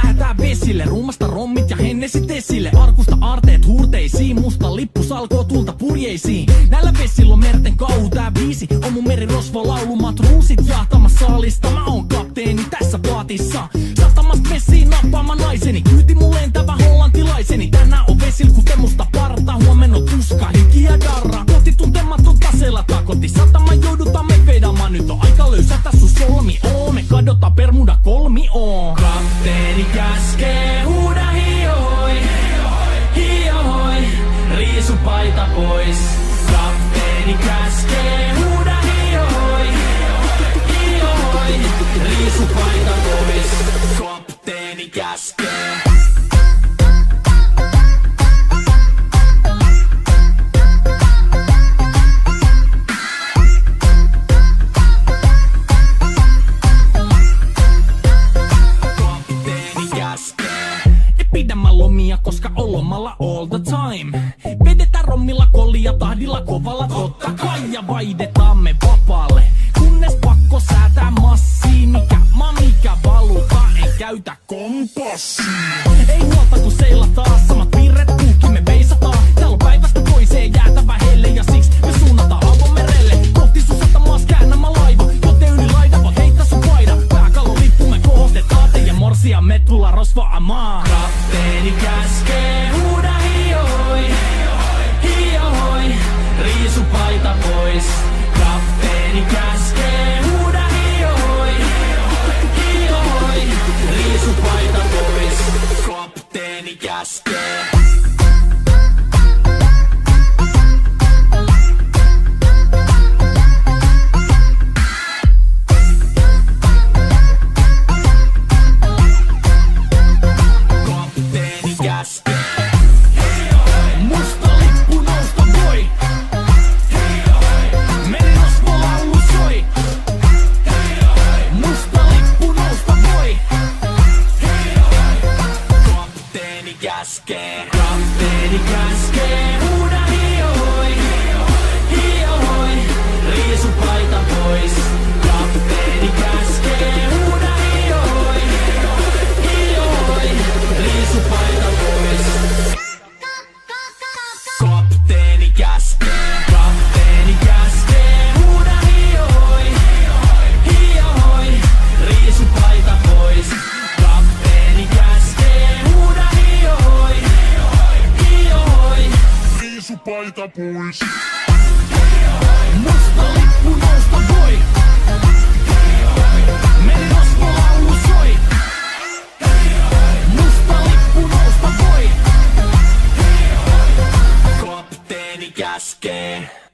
lähetään vesille. Ruumasta rommit ja hennesit esille. Arkusta aarteet huurteisiin, musta lippu salkoo tulta purjeisiin. Näillä vesillä on merten kauhu, tää biisi on mun merirosvo laulu. Matruusit jahtamassa saalista, mä oon kapteeni tässä paatissa. Satamasta messiin nappaamaan naiseni, kyyti mun lentävä hollantilaiseni. Tänään on vesil kuten musta parta, huomenna tuska, hiki ja darra. Koti tuntematon taseella takoti, satama joudutaan me vedamaan. Nyt on aika löysätä sun solmi, me kadotaan Bermuda kolmioon. Kapteeni käskee, huuda hiohoi, hiohoi, riisu paita pois. Kapteeni käskee, huuda hiohoi, hiohoi, riisu paita pois. Kapteeni käskee. Pidämä lomia, koska on lomalla all the time. Vedetään rommilla kollia tahdilla kovalla totta kai. Ja vaihdetaan me vapaalle, kunnes pakko säätää massiin. Mikä valuta, ei käytä kompassia. Ei huolta kun seilataan, samat piirret puhki me veisataan. Täällä on päivästä toiseen jäätävä helle ja siksi me suunnataan avomerelle. Kohti sun satamaas käännämä laiva, joten yli laida voit heittää sun paida. Pääkallon lippu me kohotetaan, teidän morsia me tullaan rosvaamaan. Kapteeni käskee, huuda hiohoi, hiohoi, riisu paita pois. Kapteeni käskee, huuda hiohoi, hiohoi, riisu paita pois. Kapteeni käskee. Musta lippu nousta voi. Merirosvo laulu soi. Musta lippu nousta voi. Kapteeni käskee. Kapteeni käskee. Huuda hiohoi, hiohoi, riisu paita pois. Kapteeni käskee. Huuda hiohoi, hiohoi, riisu paita pois. Kapteeni käskee. Kapteeni käskee. Huuda hiohoi, hiohoi, riisu paita pois. Kapteeni käskee. Huuda hiohoi, hiohoi, riisu paita pois. Musta lippu nousta voi. Merirosvo laulu soi. Musta lippu nousta voi. Kapteeni käskee.